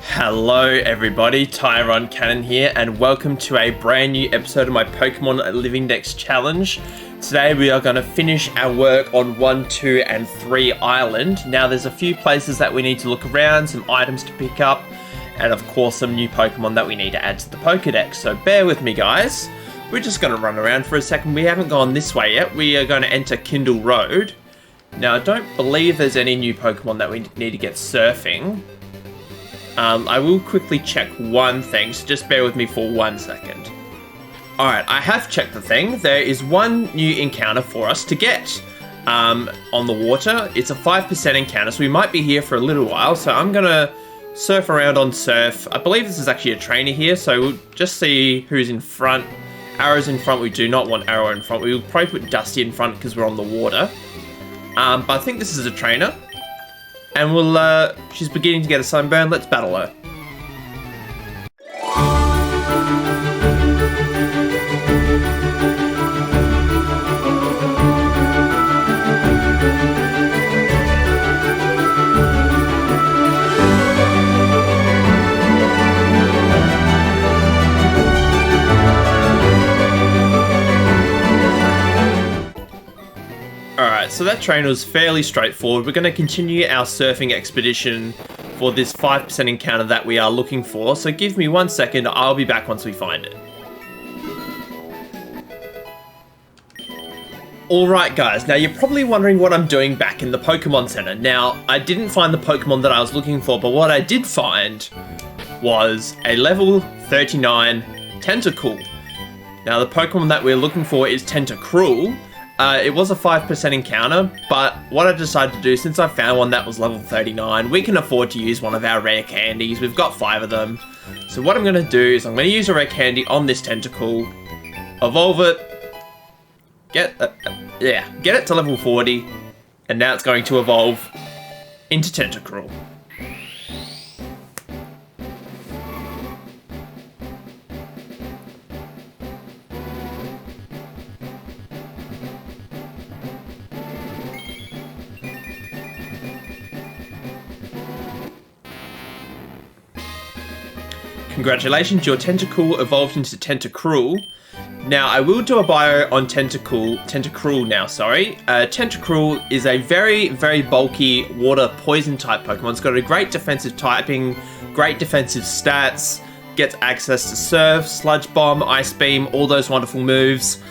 Hello everybody, Tyron Cannon here, and welcome to a brand new episode of my Pokemon Living Dex Challenge. Today we are going to finish our work on 1, 2, and 3 Island. Now there's a few places that we need to look around, some items to pick up, and of course some new Pokemon that we need to add to the Pokedex. So bear with me guys, we're just going to run around for a second. We haven't gone this way yet, we are going to enter Kindle Road. Now I don't believe there's any new Pokemon that we need to get surfing. I will quickly check one thing, so just bear with me for 1 second. Alright, I have checked the thing. There is one new encounter for us to get on the water. It's a 5% encounter, so we might be here for a little while. So I'm going to surf around on Surf. I believe this is actually a trainer here, so we'll just see who's in front. Arrow's in front. We do not want Arrow in front. We will probably put Dusty in front because we're on the water. But I think this is a trainer. And she's beginning to get a sunburn. Let's battle her. Alright, so that trainer was fairly straightforward. We're going to continue our surfing expedition for this 5% encounter that we are looking for. So give me 1 second, I'll be back once we find it. Alright guys, now you're probably wondering what I'm doing back in the Pokemon Center. Now, I didn't find the Pokemon that I was looking for, but what I did find was a level 39 Tentacool. Now the Pokemon that we're looking for is Tentacruel. It was a 5% encounter, but what I decided to do, since I found one that was level 39, we can afford to use one of our rare candies. We've got 5 of them. So what I'm going to do is I'm going to use a rare candy on this Tentacool, evolve it, get it to level 40, and now it's going to evolve into Tentacruel. Congratulations, your Tentacool evolved into Tentacruel. Now, I will do a bio on Tentacruel now, sorry. Tentacruel is a very, very bulky water poison type Pokemon. It's got a great defensive typing, great defensive stats, gets access to Surf, Sludge Bomb, Ice Beam, all those wonderful moves.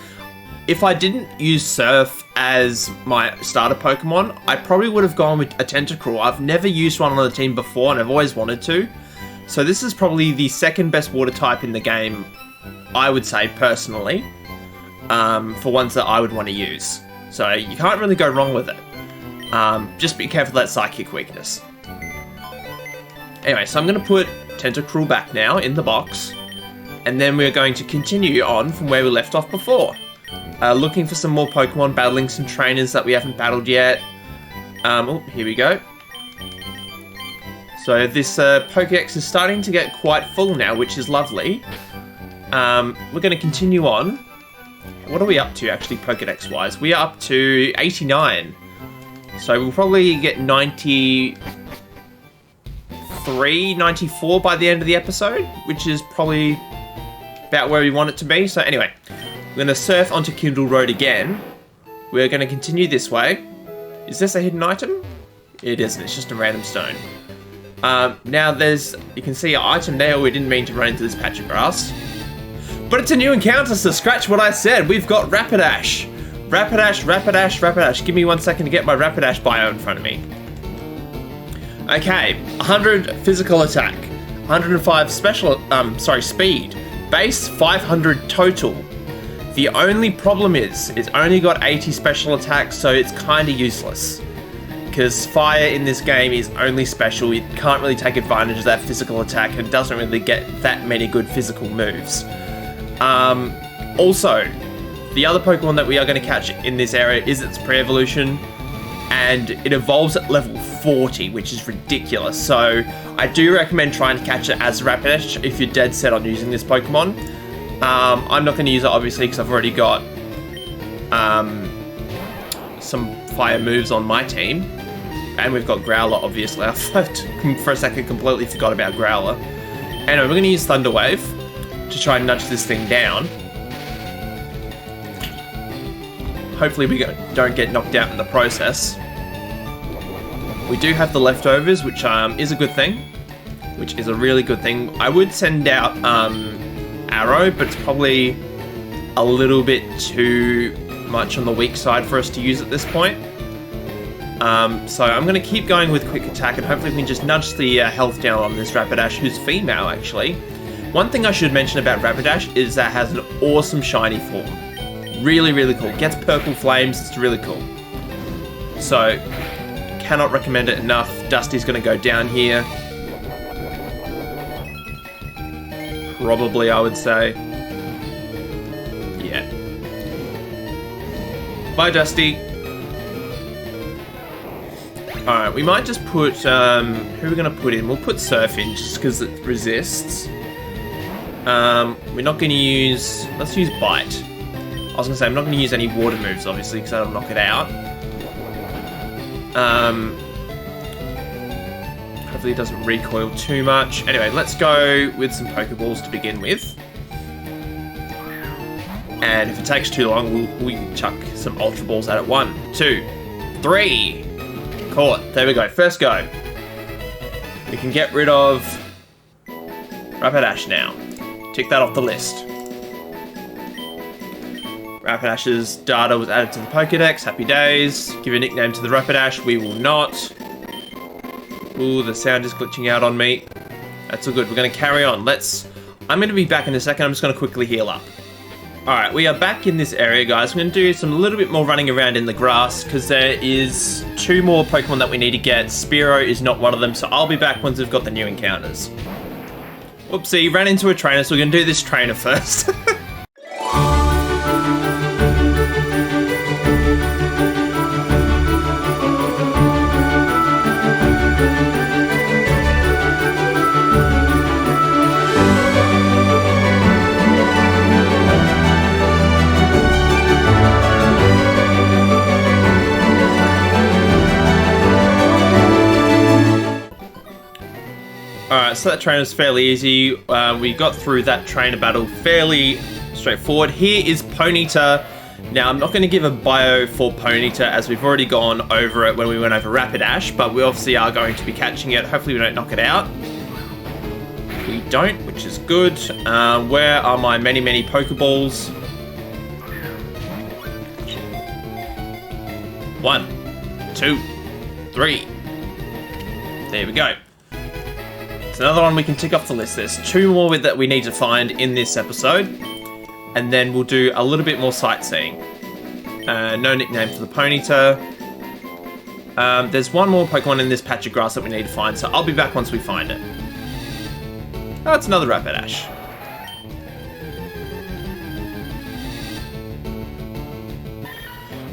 If I didn't use Surf as my starter Pokemon, I probably would have gone with a Tentacruel. I've never used one on the team before and I've always wanted to. So this is probably the second best water type in the game, I would say, personally, for ones that I would want to use. So you can't really go wrong with it. Just be careful of that psychic weakness. Anyway, so I'm going to put Tentacruel back now in the box, and then we're going to continue on from where we left off before. Looking for some more Pokemon, battling some trainers that we haven't battled yet. Oh, here we go. So this Pokedex is starting to get quite full now, which is lovely. We're going to continue on. What are we up to, actually, Pokedex-wise? We are up to 89. So we'll probably get 93, 94 by the end of the episode, which is probably about where we want it to be. So anyway, we're going to surf onto Kindle Road again. We're going to continue this way. Is this a hidden item? It isn't. It's just a random stone. Now you can see an item there. We didn't mean to run into this patch of grass. But it's a new encounter, so scratch what I said. We've got Rapidash. Rapidash. Give me 1 second to get my Rapidash bio in front of me. Okay, 100 physical attack, 105 speed, base 500 total. The only problem is, it's only got 80 special attacks, so it's kind of useless. Because fire in this game is only special, it can't really take advantage of that physical attack and doesn't really get that many good physical moves. Also, the other Pokemon that we are going to catch in this area is its pre-evolution, and it evolves at level 40, which is ridiculous. So I do recommend trying to catch it as Rapidash if you're dead set on using this Pokemon. I'm not going to use it obviously because I've already got some fire moves on my team. And we've got Growler, obviously. I for a second completely forgot about Growler. Anyway, we're going to use Thunder Wave to try and nudge this thing down. Hopefully we don't get knocked out in the process. We do have the leftovers, which is a good thing. Which is a really good thing. I would send out Arrow, but it's probably a little bit too much on the weak side for us to use at this point. So I'm going to keep going with Quick Attack, and hopefully we can just nudge the health down on this Rapidash, who's female, actually. One thing I should mention about Rapidash is that it has an awesome shiny form. Really, really cool. Gets purple flames, it's really cool. So, cannot recommend it enough. Dusty's going to go down here. Probably, I would say. Yeah. Bye, Dusty. Alright, we might just put, who are we going to put in? We'll put Surf in, just because it resists. We're not going to use, let's use Bite. I was going to say, I'm not going to use any water moves, obviously, because that'll knock it out. Hopefully it doesn't recoil too much. Anyway, let's go with some Pokeballs to begin with. And if it takes too long, we can chuck some Ultra Balls at it. 1, 2, 3. Caught. There we go. First go. We can get rid of Rapidash now. Tick that off the list. Rapidash's data was added to the Pokedex. Happy days. Give a nickname to the Rapidash. We will not. Ooh, the sound is glitching out on me. That's all good. We're going to carry on. I'm going to be back in a second. I'm just going to quickly heal up. Alright, we are back in this area, guys. I'm going to do a little bit more running around in the grass, because there is 2 more Pokemon that we need to get. Spearow is not one of them, so I'll be back once we've got the new encounters. Whoopsie, ran into a trainer, so we're going to do this trainer first. Alright, so that trainer is fairly easy. We got through that trainer battle fairly straightforward. Here is Ponyta. Now, I'm not going to give a bio for Ponyta, as we've already gone over it when we went over Rapidash, but we obviously are going to be catching it. Hopefully we don't knock it out. We don't, which is good. Where are my many, many Pokeballs? 1, 2, 3. There we go. It's another one we can tick off the list. There's 2 more that we need to find in this episode. And then we'll do a little bit more sightseeing. No nickname for the Ponyta. There's 1 more Pokemon in this patch of grass that we need to find, so I'll be back once we find it. Oh, it's another Rapidash.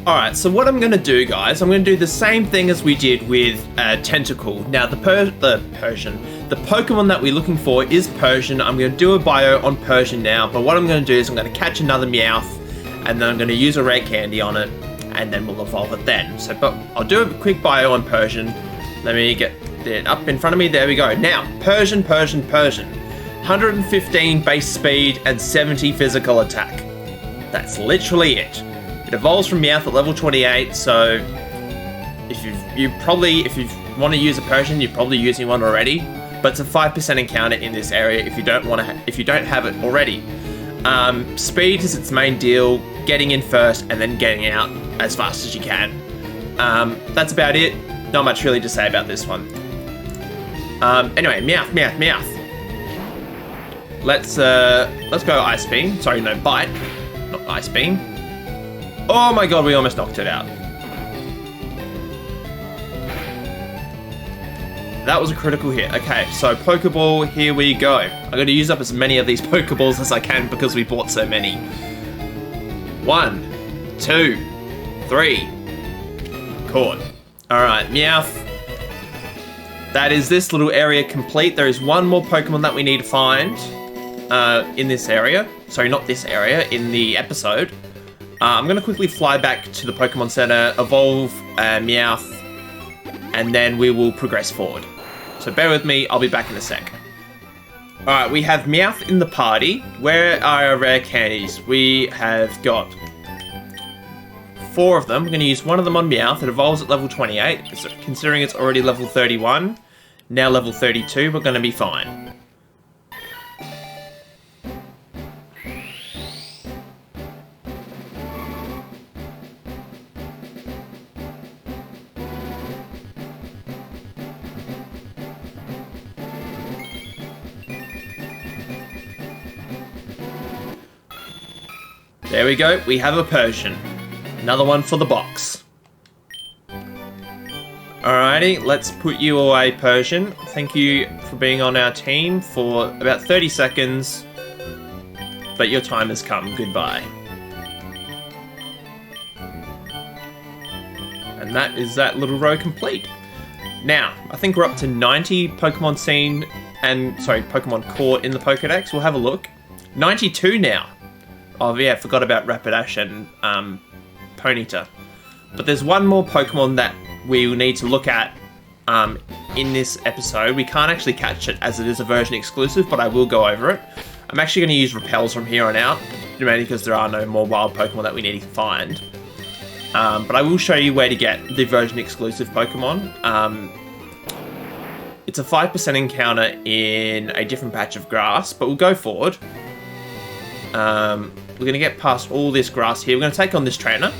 Alright, so what I'm going to do, guys, I'm going to do the same thing as we did with Tentacool. Now, the Pokemon that we're looking for is Persian. I'm going to do a bio on Persian now, but what I'm going to do is I'm going to catch another Meowth, and then I'm going to use a rare candy on it, and then we'll evolve it then. So, but I'll do a quick bio on Persian. Let me get it up in front of me. There we go. Now, Persian. 115 base speed and 70 physical attack. That's literally it. It evolves from Meowth at level 28, so if you want to use a Persian, you're probably using one already. But it's a 5% encounter in this area if you don't have it already. Speed is its main deal. Getting in first and then getting out as fast as you can. That's about it. Not much really to say about this one. Anyway, Meowth. Let's go Ice Beam. Sorry, no, Bite, not Ice Beam. Oh my god, we almost knocked it out. That was a critical hit. Okay, so Pokeball, here we go. I'm going to use up as many of these Pokeballs as I can because we bought so many. 1, 2, 3. Caught. Alright, Meowth. That is this little area complete. There is 1 more Pokemon that we need to find in this area. Sorry, not this area, in the episode. I'm going to quickly fly back to the Pokemon Center, evolve Meowth, and then we will progress forward. So bear with me, I'll be back in a sec. Alright, we have Meowth in the party. Where are our rare candies? We have got 4 of them. We're going to use one of them on Meowth. It evolves at level 28. So considering it's already level 31, now level 32, we're going to be fine. There we go, we have a Persian. Another one for the box. Alrighty, let's put you away, Persian. Thank you for being on our team for about 30 seconds. But your time has come, goodbye. And that is that little row complete. Now, I think we're up to 90 Pokemon seen and, sorry, Pokemon caught in the Pokedex. We'll have a look. 92 now. Oh yeah, forgot about Rapidash and Ponyta. But there's one more Pokemon that we will need to look at in this episode. We can't actually catch it as it is a version exclusive, but I will go over it. I'm actually going to use Repels from here on out, mainly because there are no more wild Pokemon that we need to find. But I will show you where to get the version exclusive Pokemon. It's a 5% encounter in a different patch of grass, but we'll go forward. We're going to get past all this grass here. We're going to take on this trainer.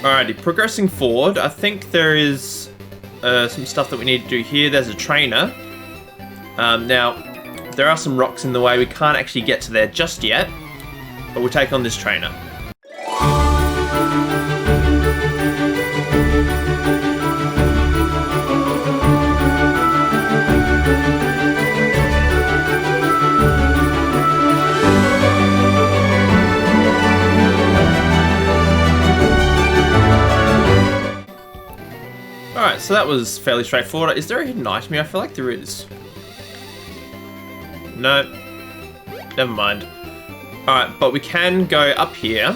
Alrighty, progressing forward, I think there is some stuff that we need to do here. There's a trainer. Now, there are some rocks in the way. We can't actually get to there just yet, but we'll take on this trainer. Alright, so that was fairly straightforward. Is there a hidden item here? I feel like there is. No. Never mind. Alright, but we can go up here.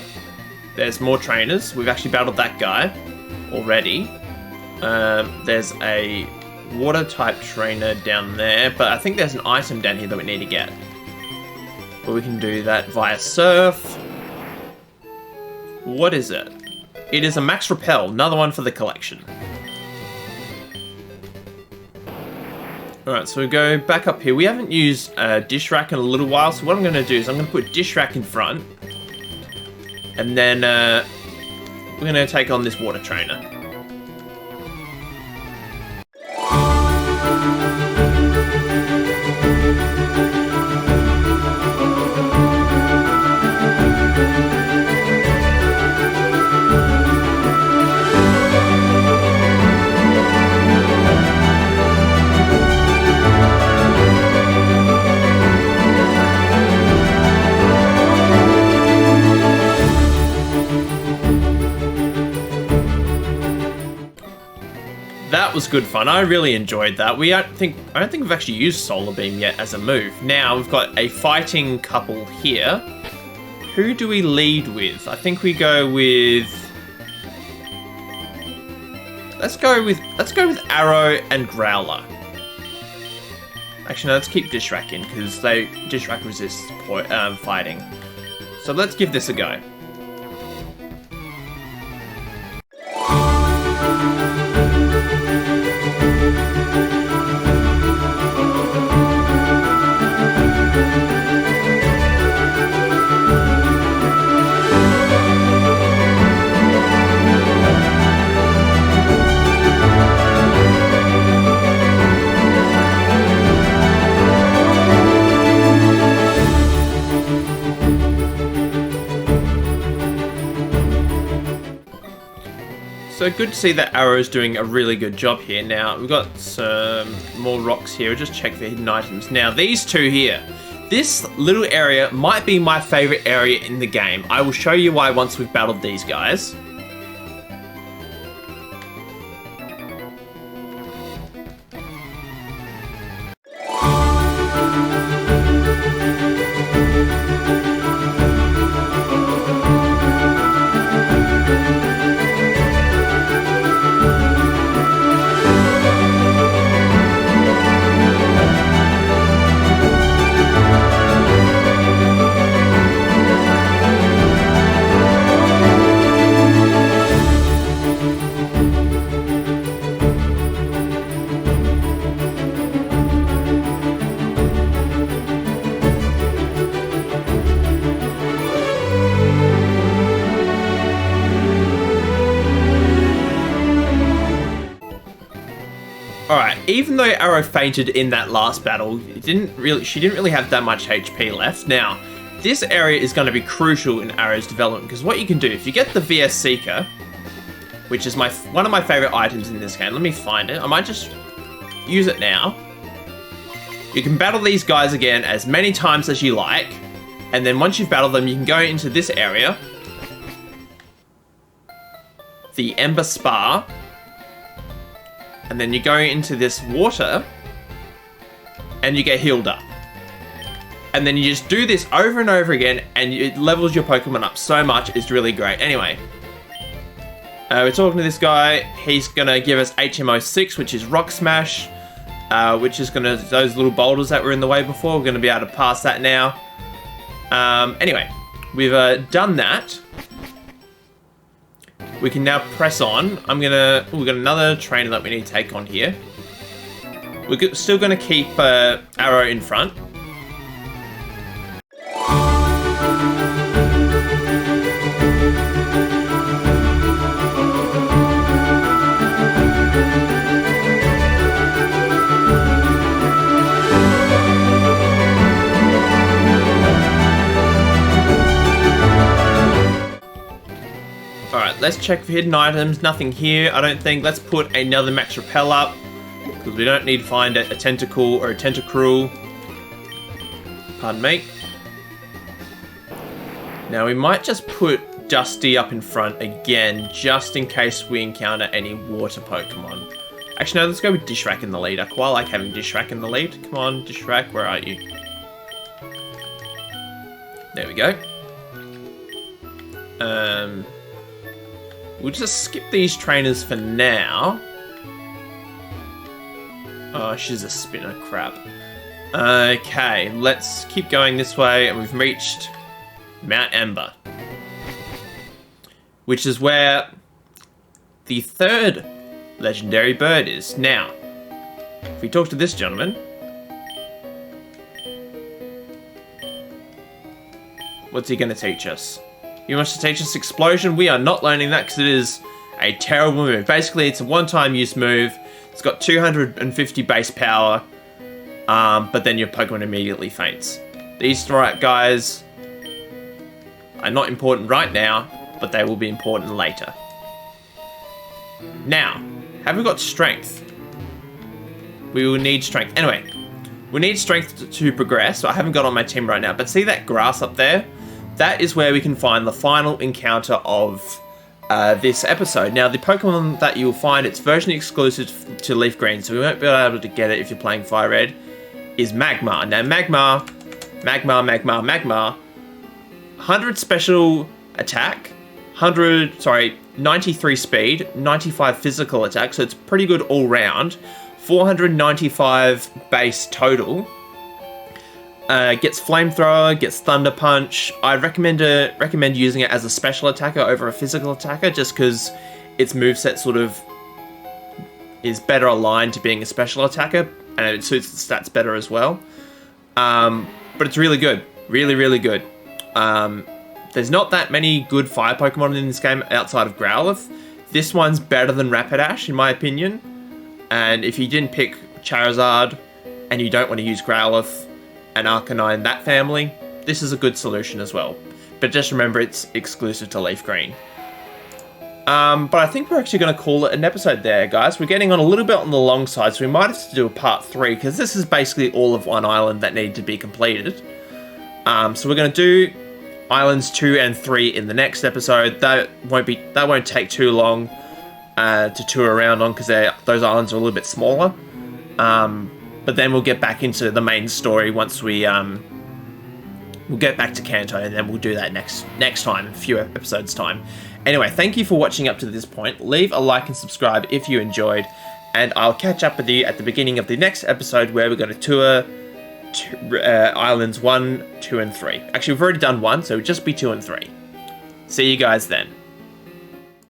There's more trainers. We've actually battled that guy already. There's a water type trainer down there, but I think there's an item down here that we need to get. But we can do that via Surf. What is it? It is a Max Repel, another one for the collection. Alright, so we go back up here. We haven't used Dish Rack in a little while, so what I'm going to do is I'm going to put Dish Rack in front. And then we're going to take on this water trainer. That was good fun. I really enjoyed that. I don't think we've actually used Solar Beam yet as a move. Now we've got a fighting couple here. Who do we lead with? I think we go with. Let's go with Arrow and Growler. Actually, no, let's keep Dish Rack in because Dish Rack resists fighting. So let's give this a go. So good to see that Arrow's doing a really good job here. Now, we've got some more rocks here. We'll just check for hidden items. Now, these two here. This little area might be my favorite area in the game. I will show you why once we've battled these guys. Alright, even though Arrow fainted in that last battle, she didn't really have that much HP left. Now, this area is going to be crucial in Arrow's development, because what you can do, if you get the VS Seeker, which is one of my favorite items in this game, let me find it, I might just use it now. You can battle these guys again as many times as you like, and then once you've battled them, you can go into this area, the Ember Spa, and then you go into this water, and you get healed up. And then you just do this over and over again, and it levels your Pokemon up so much, it's really great. Anyway, we're talking to this guy. He's gonna give us HMO 6, which is Rock Smash, which is gonna, those little boulders that were in the way before, we're gonna be able to pass that now. Anyway, we've done that. We can now press on. We've got another trainer that we need to take on here. We're still going to keep Arrow in front. Alright, let's check for hidden items. Nothing here, I don't think. Let's put another Max Repel up, because we don't need to find a Tentacle or a Tentacruel. Pardon me. Now we might just put Dusty up in front again, just in case we encounter any water Pokemon. Actually, no, let's go with Dishrak in the lead. I quite like having Dishrak in the lead. Come on, Dishrak, where are you? There we go. We'll just skip these trainers for now. Oh, she's a spinner, crap. Okay, let's keep going this way, and we've reached Mount Ember, which is where the third legendary bird is. Now, if we talk to this gentleman, what's he going to teach us? He wants to teach us Explosion. We are not learning that because it is a terrible move. Basically, it's a one-time use move. It's got 250 base power, but then your Pokemon immediately faints. These guys are not important right now, but they will be important later. Now, have we got Strength? We will need Strength. Anyway, we need Strength to progress. So I haven't got on my team right now, but see that grass up there? That is where we can find the final encounter of this episode. Now, the Pokemon that you'll find, it's version exclusive to Leaf Green, so we won't be able to get it if you're playing Fire Red, is Magmar. Now, Magmar, 100 special attack, 93 speed, 95 physical attack, so it's pretty good all round, 495 base total. Gets Flamethrower, gets Thunder Punch. I'd recommend using it as a special attacker over a physical attacker, just because its moveset sort of is better aligned to being a special attacker, and it suits the stats better as well. But it's really good. Really, really good. There's not that many good fire Pokemon in this game outside of Growlithe. This one's better than Rapidash, in my opinion. And if you didn't pick Charizard, and you don't want to use Growlithe, and Arcanine, that family, this is a good solution as well. But just remember, it's exclusive to Leaf Green. But I think we're actually going to call it an episode there, guys. We're getting on a little bit on the long side, so we might have to do a part 3, because this is basically all of one island that needed to be completed. So we're going to do islands 2 and 3 in the next episode. That won't take too long to tour around on, because those islands are a little bit smaller. But then we'll get back into the main story once we'll get back to Kanto, and then we'll do that next time, in a few episodes time. Anyway, thank you for watching up to this point. Leave a like and subscribe if you enjoyed, and I'll catch up with you at the beginning of the next episode, where we're going to tour islands 1, 2, and 3. Actually, we've already done 1, so it'll just be 2 and 3. See you guys then.